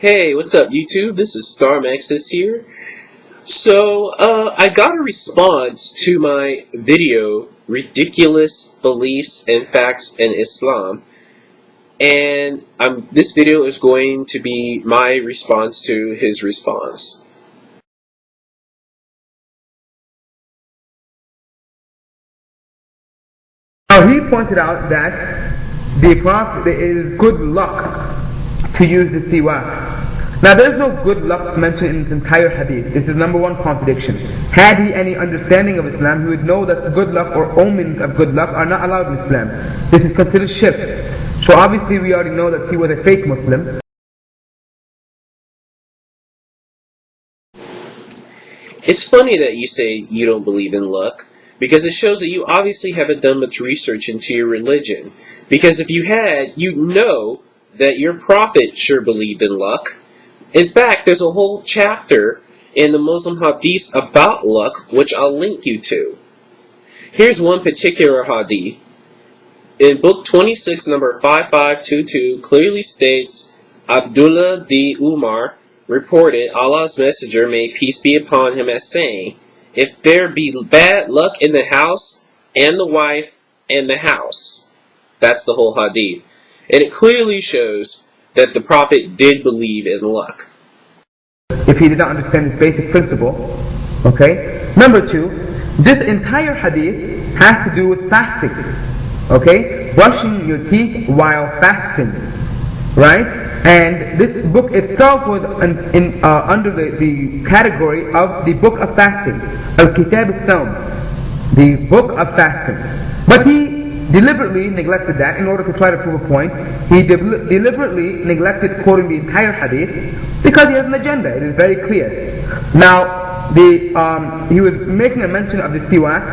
Hey, what's up, YouTube? This is StarMaxis here. I got a response to my video, Ridiculous Beliefs and Facts in Islam, and this video is going to be my response to his response. Now he pointed out that the Prophet, it is good luck to use the siwak. Now there is no good luck mentioned in this entire hadith. This is number one contradiction. Had he any understanding of Islam, he would know that good luck or omens of good luck are not allowed in Islam. This is considered shirk. So obviously we already know that he was a fake Muslim. It's funny that you say you don't believe in luck, because it shows that you obviously haven't done much research into your religion. Because if you had, you'd know that your prophet sure believed in luck. In fact, there's a whole chapter in the Muslim hadiths about luck, which I'll link you to. Here's one particular hadith. In book 26, number 5522, clearly states, Abdullah di Umar reported Allah's messenger, may peace be upon him, as saying, if there be bad luck in the house, and the wife, and the house. That's the whole hadith. And it clearly shows that the Prophet did believe in luck. If he did not understand this basic principle, okay? Number two, this entire hadith has to do with fasting, okay? Brushing your teeth while fasting, right? And this book itself was under the category of the book of fasting, Al-Kitab al-Sawm, the book of fasting. But he deliberately neglected that in order to try to prove a point. He deliberately neglected quoting the entire hadith because he has an agenda. It is very clear. Now, he was making a mention of the siwak,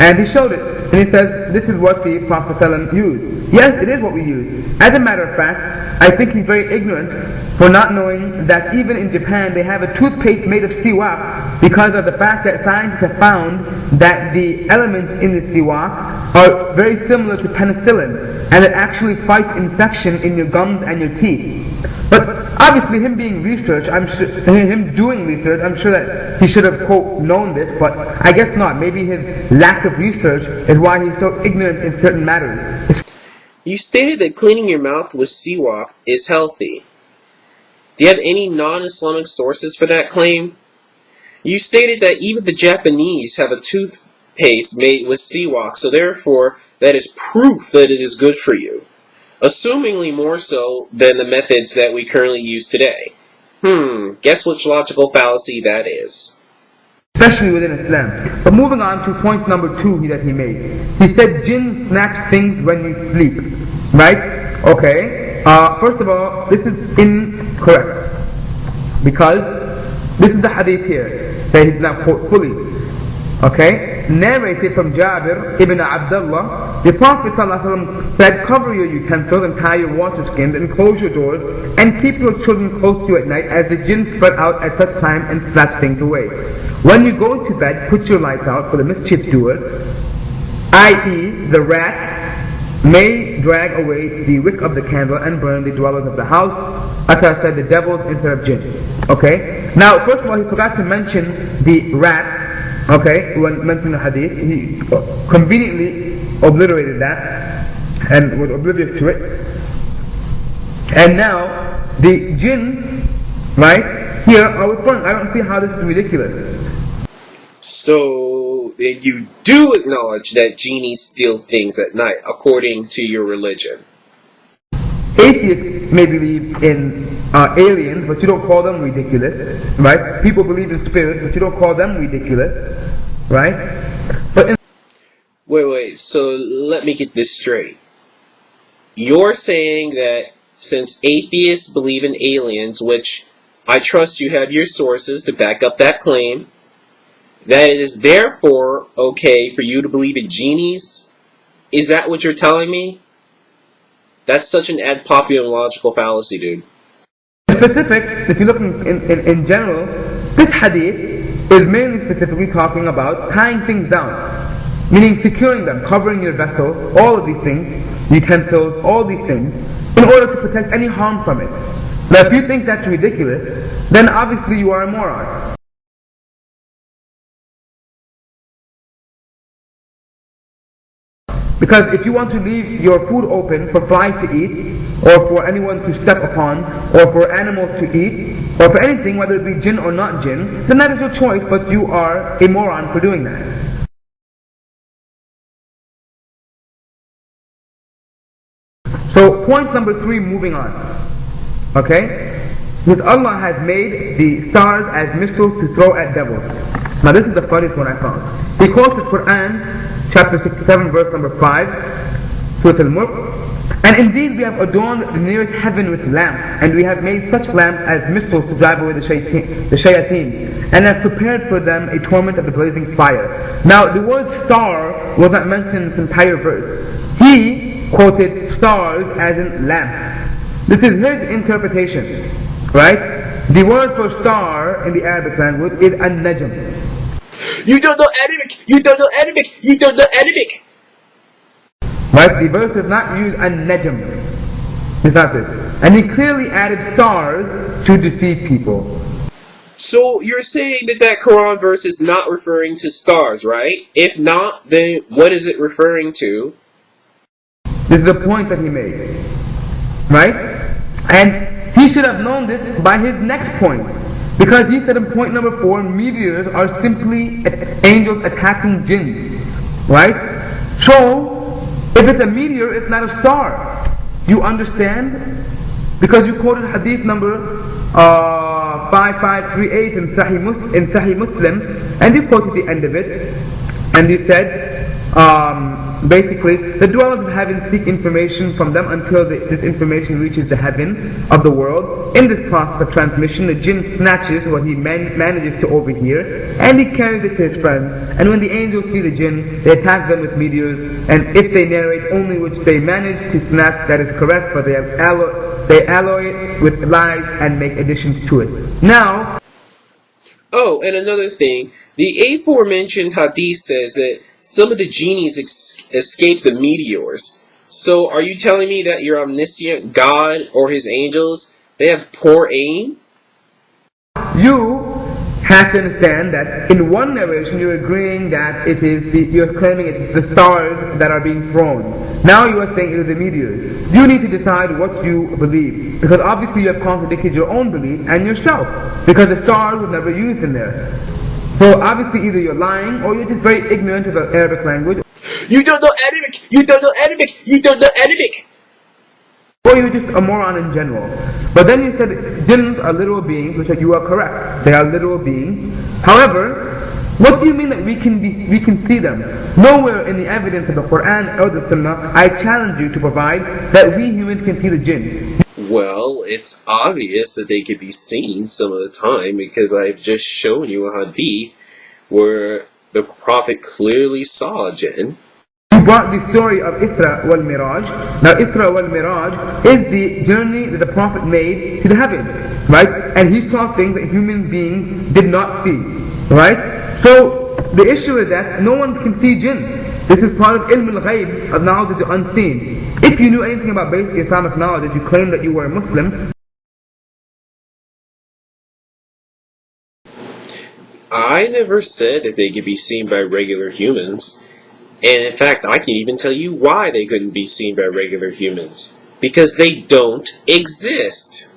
and he showed it. And he says, this is what the Prophet ﷺ used. Yes, it is what we use. As a matter of fact, I think he's very ignorant for not knowing that even in Japan they have a toothpaste made of siwak because of the fact that scientists have found that the elements in the siwak are very similar to penicillin, and it actually fights infection in your gums and your teeth. But obviously him doing research, I'm sure that he should have, quote, known this, but I guess not. Maybe his lack of research is why he's so ignorant in certain matters. You stated that cleaning your mouth with siwak is healthy. Do you have any non-Islamic sources for that claim? You stated that even the Japanese have a toothpaste made with siwak, so therefore that is proof that it is good for you. Assumingly more so than the methods that we currently use today. Guess which logical fallacy that is. Especially within Islam. But moving on to point number two that he made. He said jinn snatch things when you sleep. Right? Okay. First of all, this is incorrect. Because this is the hadith here that he did not quote fully. Okay? Narrated from Jabir ibn Abdullah, the Prophet ﷺ said, cover your utensils and tie your water skins and close your doors and keep your children close to you at night as the jinn spread out at such time and snatch things away. When you go to bed, put your lights out for the mischief doer, i.e. the rat may drag away the wick of the candle and burn the dwellers of the house. Atta said the devils instead of jinn. Okay? Now, first of all, he forgot to mention the rat. Okay, when mentioning the hadith, he conveniently obliterated that and was oblivious to it. And now, the jinn, right, here are referring. I don't see how this is ridiculous. So, you do acknowledge that genies steal things at night, according to your religion. Atheists may believe in aliens, but you don't call them ridiculous, right? People believe in spirits, but you don't call them ridiculous, right? But Wait, so let me get this straight. You're saying that since atheists believe in aliens, which I trust you have your sources to back up that claim, that it is therefore okay for you to believe in genies? Is that what you're telling me? That's such an ad populum logical fallacy, dude. Specific, if you look in general, this hadith is mainly specifically talking about tying things down, meaning securing them, covering your vessel, all of these things, utensils, all these things, in order to protect any harm from it. Now, if you think that's ridiculous, then obviously you are a moron. Because if you want to leave your food open for flies to eat, or for anyone to step upon, or for animals to eat, or for anything, whether it be jinn or not jinn, then that is your choice, but you are a moron for doing that. So point number 3, moving on. Okay? Because Allah has made the stars as missiles to throw at devils. Now this is the funniest one I found. He quotes the Quran, chapter 67, verse number 5, Surah Al-Mulk. And indeed we have adorned the nearest heaven with lamps, and we have made such lamps as missiles to drive away the shayateen, and have prepared for them a torment of the blazing fire. Now the word star was not mentioned in this entire verse. He quoted stars as in lamps. This is his interpretation, right? The word for star in the Arabic language is an-najm. You don't know Arabic! You don't know Arabic! You don't know Arabic! Right? The verse does not use an-najm. It's not this. And he clearly added stars to deceive people. So you're saying that that Quran verse is not referring to stars, right? If not, then what is it referring to? This is the point that he made. Right? And he should have known this by his next point. Because he said in point number 4, meteors are simply angels attacking jinns. Right? So, if it's a meteor, it's not a star. You understand? Because you quoted hadith number 5538 in Sahih Muslim, and you quoted the end of it, and you said, basically, the dwellers of heaven seek information from them until this information reaches the heaven of the world. In this process of transmission, the jinn snatches what he manages to overhear, and he carries it to his friends. And when the angels see the jinn, they attack them with meteors, and if they narrate only which they manage to snatch, that is correct, but they alloy it with lies and make additions to it. Now, oh, and another thing, the aforementioned hadith says that some of the genies escape the meteors. So are you telling me that your omniscient God or his angels, they have poor aim? you have to understand that in one narration you're agreeing that you're claiming it's the stars that are being thrown. Now you are saying it is the meteors. You need to decide what you believe, because obviously you have contradicted your own belief and yourself, because the stars were never used in there. So obviously either you're lying or you're just very ignorant of the Arabic language. You don't know Arabic! You don't know Arabic! You don't know Arabic! Or you're just a moron in general. But then you said jinns are literal beings, which you are correct. They are literal beings. However, what do you mean that we can see them? Nowhere in the evidence of the Quran or the Sunnah, I challenge you to provide that we humans can see the jinn. Well, it's obvious that they could be seen some of the time, because I've just shown you a hadith where the Prophet clearly saw a jinn. You brought the story of Isra wal Miraj. Now Isra wal Miraj is the journey that the Prophet made to the heavens, right? And he saw things that human beings did not see, right? So the issue is that no one can see jinn. This is part of ilm al-ghayb, of knowledge of the unseen. If you knew anything about basic Islamic knowledge, if you claimed that you were a Muslim, I never said that they could be seen by regular humans. And in fact, I can even tell you why they couldn't be seen by regular humans. Because they don't exist.